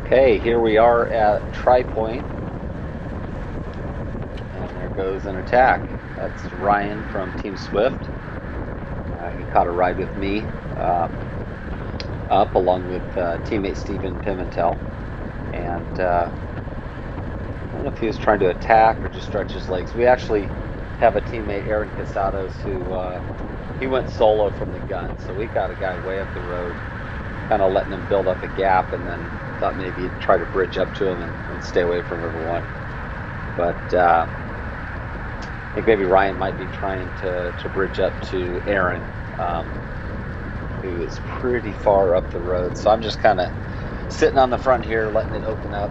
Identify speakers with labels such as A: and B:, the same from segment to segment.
A: Okay, here we are at Tripoint, and there goes an attack. That's Ryan from Team Swift. He caught a ride with me up along with teammate Stephen Pimentel, and I don't know if he was trying to attack or just stretch his legs. We actually have a teammate, Aaron Casados, who he went solo from the gun, so we got a guy way up the road, kind of letting him build up a gap, and then thought maybe he'd try to bridge up to him and stay away from everyone. But I think maybe Ryan might be trying to bridge up to Aaron, who is pretty far up the road. So I'm just kind of sitting on the front here, letting it open up.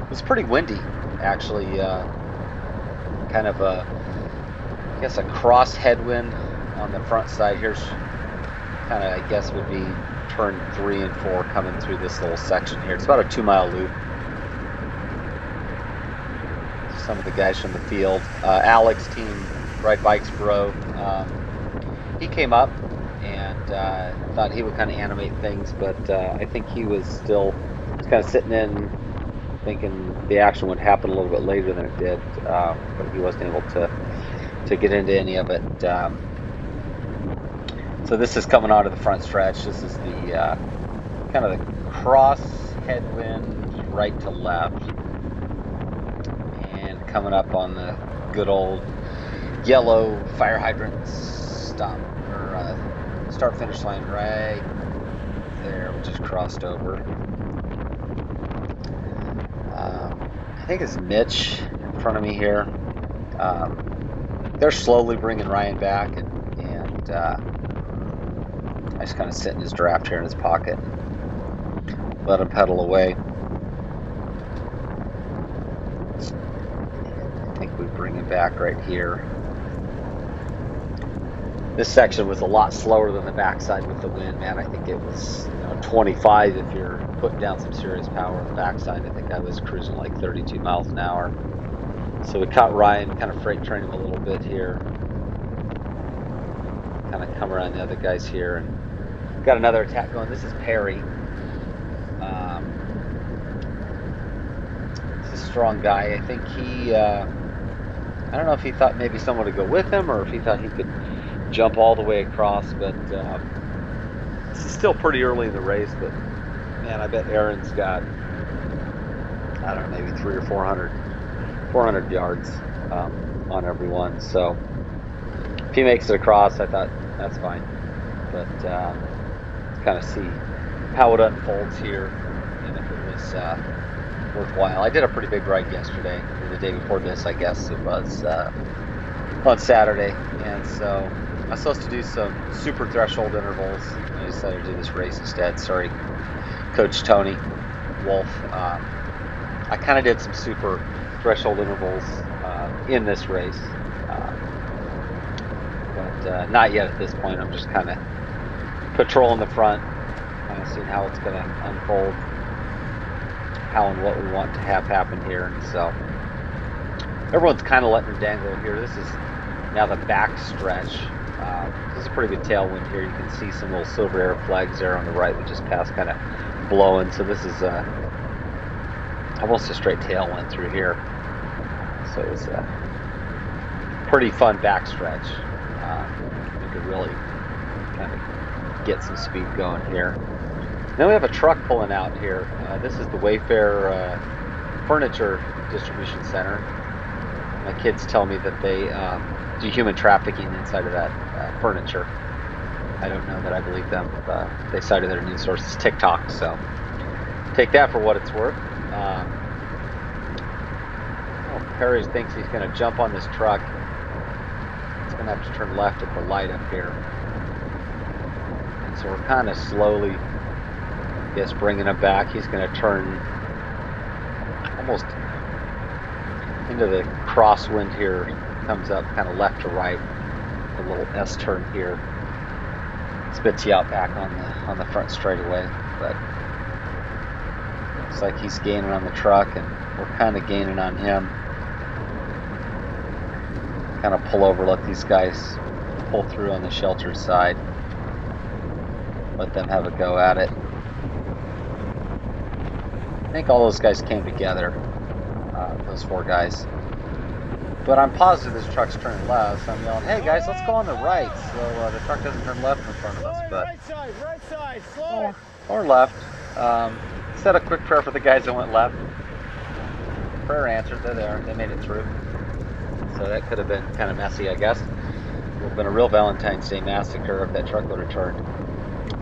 A: It was pretty windy, actually. Kind of I guess a cross headwind on the front side. Here's kind of, I guess, would be turn 3 and 4 coming through this little section here. It's about a 2-mile loop. Some of the guys from the field. Alex, team Ride Bikes Bro, he came up and thought he would kind of animate things, but I think he was still kind of sitting in, thinking the action would happen a little bit later than it did, but he wasn't able to get into any of it. So this is coming out of the front stretch. This is the kind of the cross headwind right to left, and coming up on the good old yellow fire hydrant stop or start finish line right there. We just crossed over. I think it's Mitch in front of me here. They're slowly bringing Ryan back, and I just kind of sit in his draft here in his pocket, let him pedal away. I think we bring him back right here. This section was a lot slower than the backside with the wind, man. I think it was 25 if you're putting down some serious power on the backside. I think I was cruising like 32 miles an hour. So we caught Ryan, kind of freight trained him a little bit here. Kind of come around the other guys here, and got another attack going. This is Perry. He's a strong guy. I think he, I don't know if he thought maybe someone would go with him or if he thought he could jump all the way across, but this is still pretty early in the race. But man, I bet Aaron's got, I don't know, maybe 300 or 400 yards on everyone. So if he makes it across, I thought that's fine. But kind of see how it unfolds here, and if it was worthwhile. I did a pretty big ride yesterday, or the day before this, I guess it was, on Saturday, and so I was supposed to do some super threshold intervals. I decided to do this race instead. Sorry, Coach Tony Wolf. I kind of did some super threshold intervals in this race, but not yet at this point. I'm just kind of patrolling the front, kind of seeing how it's going to unfold, how and what we want to have happen here. And so everyone's kind of letting her dangle here. This is now the back stretch. This is a pretty good tailwind here. You can see some little silver air flags there on the right. We just passed, kind of blowing. So this is almost a straight tailwind through here. So it's a pretty fun back stretch. You could really kind of get some speed going here. Then we have a truck pulling out here. This is the Wayfair Furniture Distribution Center. My kids tell me that they do human trafficking inside of that furniture. I don't know that I believe them. They cited their news source as TikTok, so take that for what it's worth. Perry thinks he's going to jump on this truck. He's going to have to turn left at the light up here. And so we're kind of slowly, I guess, bringing him back. He's going to turn almost into the crosswind here. Comes up kind of left to right. A little S turn here. Spits you out back on the front straightaway. But looks like he's gaining on the truck, and we're kind of gaining on him. Kind of pull over, let these guys pull through on the shelter side. Let them have a go at it. I think all those guys came together, those 4 guys. But I'm positive this truck's turning left, so I'm yelling, hey guys, let's go on the right, so the truck doesn't turn left in front of us. But
B: right side, slow.
A: Or left. Said a quick prayer for the guys that went left. Prayer answered, they're there, they made it through. So that could have been kind of messy, I guess. It would have been a real Valentine's Day massacre if that truck would have turned.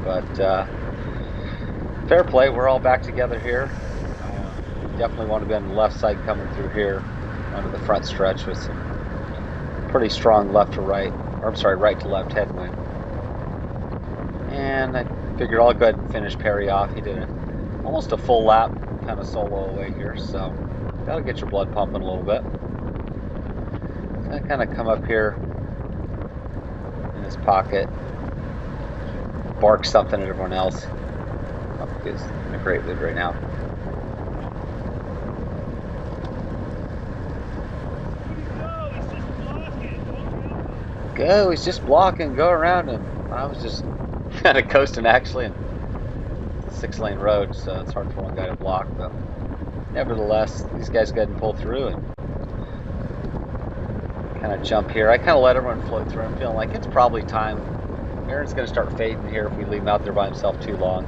A: But fair play, we're all back together here. Definitely want to be on the left side coming through here onto the front stretch with some pretty strong left to right, or I'm sorry, right to left headwind. And I figured I'll go ahead and finish Perry off. He did almost a full lap kind of solo away here, so that'll get your blood pumping a little bit. So I kind of come up here in his pocket, bark something at everyone else. Oh, he's in a great mood right now. Go, he's just blocking, go around him. I was just kind of coasting actually, and it's a 6-lane road, so it's hard for one guy to block, but nevertheless, these guys go ahead and pull through and kind of jump here. I kind of let everyone flow through. I'm feeling like it's probably time. Aaron's going to start fading here if we leave him out there by himself too long.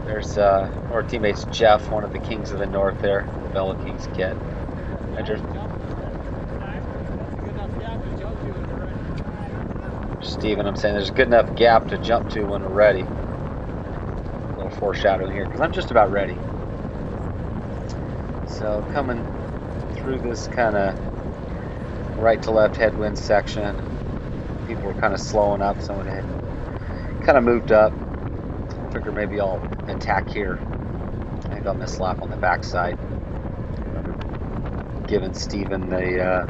A: There's our teammate's Jeff, one of the Kings of the North there, the Bella Kings kid. Steven, I'm saying there's a good enough gap to jump to when we're ready. A little foreshadowing here, because I'm just about ready. So coming through this kind of right to left headwind section, people were kind of slowing up. Someone had kind of moved up. I figure maybe I'll attack here. I think I'll miss lap on the backside. Giving Steven the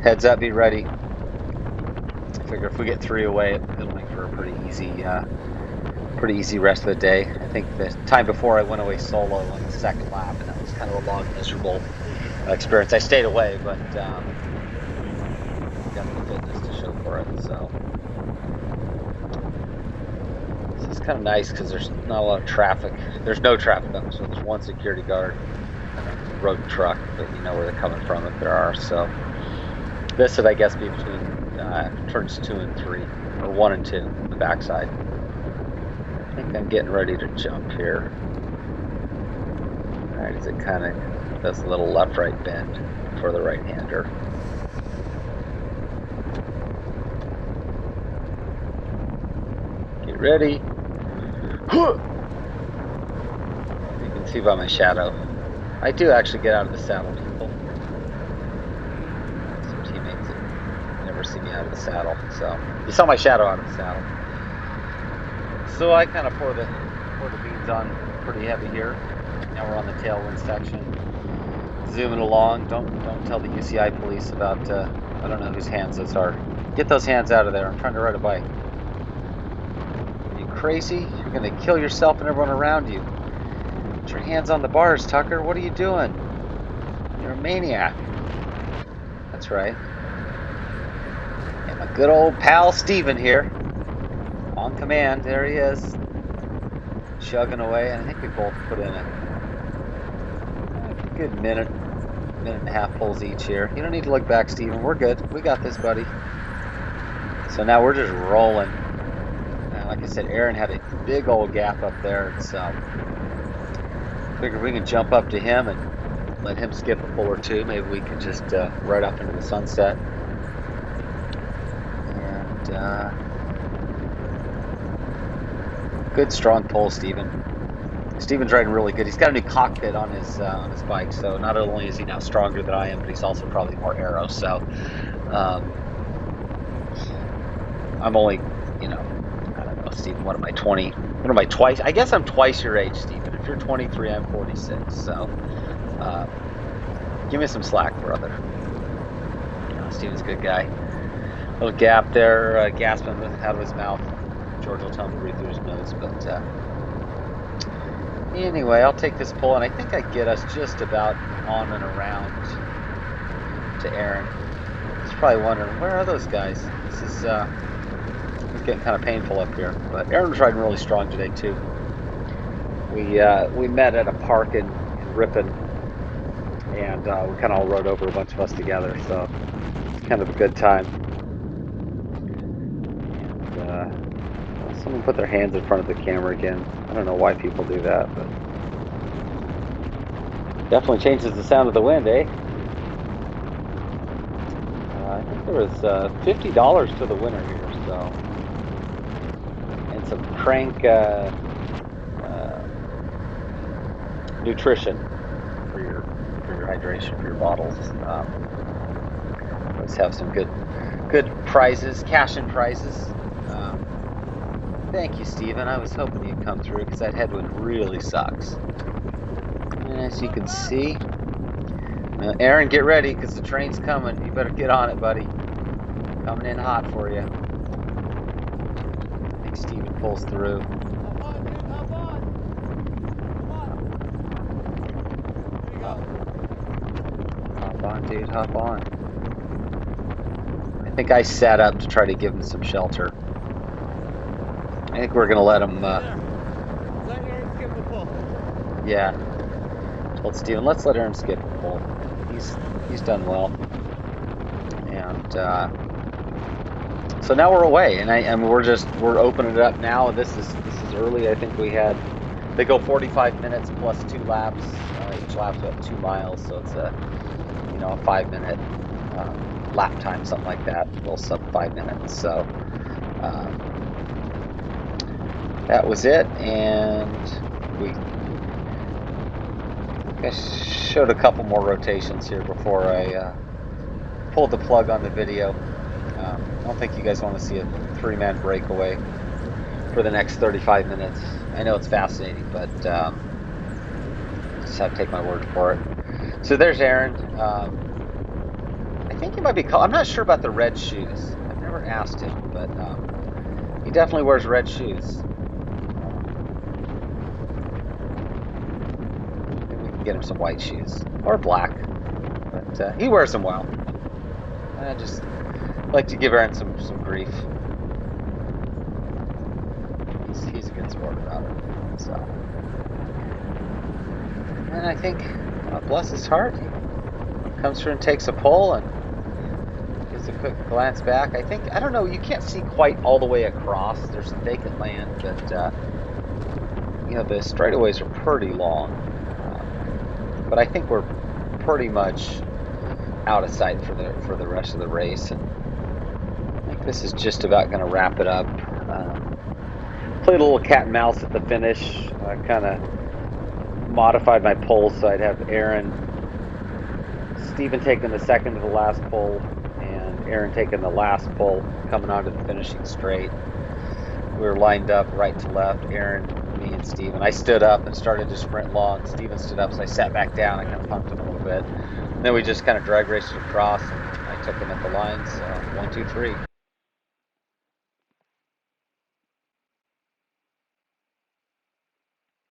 A: heads up, be ready. I figure if we get 3 away, it'll make for a pretty easy rest of the day. I think the time before I went away solo on the 2nd lap, and that was kind of a long, miserable experience. I stayed away, but got the fitness to show for it. So this is kind of nice because there's not a lot of traffic. There's no traffic up, so there's one security guard and a road truck, but you know where they're coming from if there are. So this would, I guess, be between turns 2 and 3, or 1 and 2, the backside. I think I'm getting ready to jump here. Alright, as it kind of does a little left-right bend for the right-hander. Get ready. You can see by my shadow. I do actually get out of the saddle, people. Some teammates that never see me out of the saddle. So you saw my shadow out of the saddle. So I kind of pour the beans on pretty heavy here. Now we're on the tailwind section. Zooming along. Don't tell the UCI police about I don't know whose hands those are. Get those hands out of there. I'm trying to ride a bike. Are you crazy? You're gonna kill yourself and everyone around you. Put your hands on the bars, Tucker. What are you doing? You're a maniac. That's right. And my good old pal Steven here. On command, there he is. Chugging away, and I think we both put in a good minute and a half pulls each here. You don't need to look back, Steven. We're good. We got this, buddy. So now we're just rolling. Like I said, Aaron had a big old gap up there, so figured we can jump up to him and let him skip a pull or two. Maybe we can just ride up into the sunset. And good strong pull, Steven. Steven's riding really good. He's got a new cockpit on his bike, so not only is he now stronger than I am, but he's also probably more aero. So I'm only, I don't know, Steven. What am I, 20? What am I, twice? I guess I'm twice your age, Steven. If you're 23, I'm 46. So give me some slack, brother. Steven's a good guy. Little gap there, gasping out of his mouth. George will tell him to breathe through his nose, but anyway, I'll take this pull, and I think I get us just about on and around to Aaron. He's probably wondering, where are those guys? This is it's getting kind of painful up here, but Aaron's riding really strong today too. we met at a park in Ripon, and we kind of all rode over, a bunch of us together. So it's kind of a good time. And someone put their hands in front of the camera again. I don't know why people do that, but definitely changes the sound of the wind, eh? I think there was $50 to the winner here, so, and some crank nutrition for your hydration for your bottles. Always have some good prizes, cash-in prizes. Thank you, Steven. I was hoping you'd come through because that headwind really sucks. And as you can see, Aaron, get ready because the train's coming. You better get on it, buddy. Coming in hot for you. I think Steven pulls through.
B: Hop on, dude, hop on. Come on. Here you go.
A: Hop on, dude, hop on. I think I sat up to try to give him some shelter. I think we're going to let him...
B: Let Aaron skip the pull.
A: Yeah. Told Steven, let's let Aaron skip the pull. He's done well. And so now we're away, and we're opening it up now. This is early. I think they go 45 minutes plus 2 laps. Each lap's about 2 miles, so it's a 5-minute lap time, something like that. A little sub 5 minutes. So that was it, and I showed a couple more rotations here before I pulled the plug on the video. I don't think you guys want to see a 3-man breakaway for the next 35 minutes. I know it's fascinating, but just have to take my word for it. So there's Aaron. I think he might be called. I'm not sure about the red shoes. I've never asked him, but he definitely wears red shoes. Get him some white shoes or black, but he wears them well. I just like to give Aaron some grief. He's a good sport about it. So, and I think, bless his heart, he comes through and takes a pull and gives a quick glance back. I don't know, you can't see quite all the way across. There's some vacant land, but the straightaways are pretty long. But I think we're pretty much out of sight for the rest of the race, and I think this is just about going to wrap it up. Played a little cat and mouse at the finish. I kind of modified my pull so I'd have Steven taking the second to the last pull, and Aaron taking the last pull coming onto the finishing straight. We were lined up right to left, Aaron, me, and Steven. I stood up and started to sprint long. Steven stood up, so I sat back down. I kind of punked him a little bit. And then we just kind of drag raced across, and I took him at the lines. 1, 2, 3.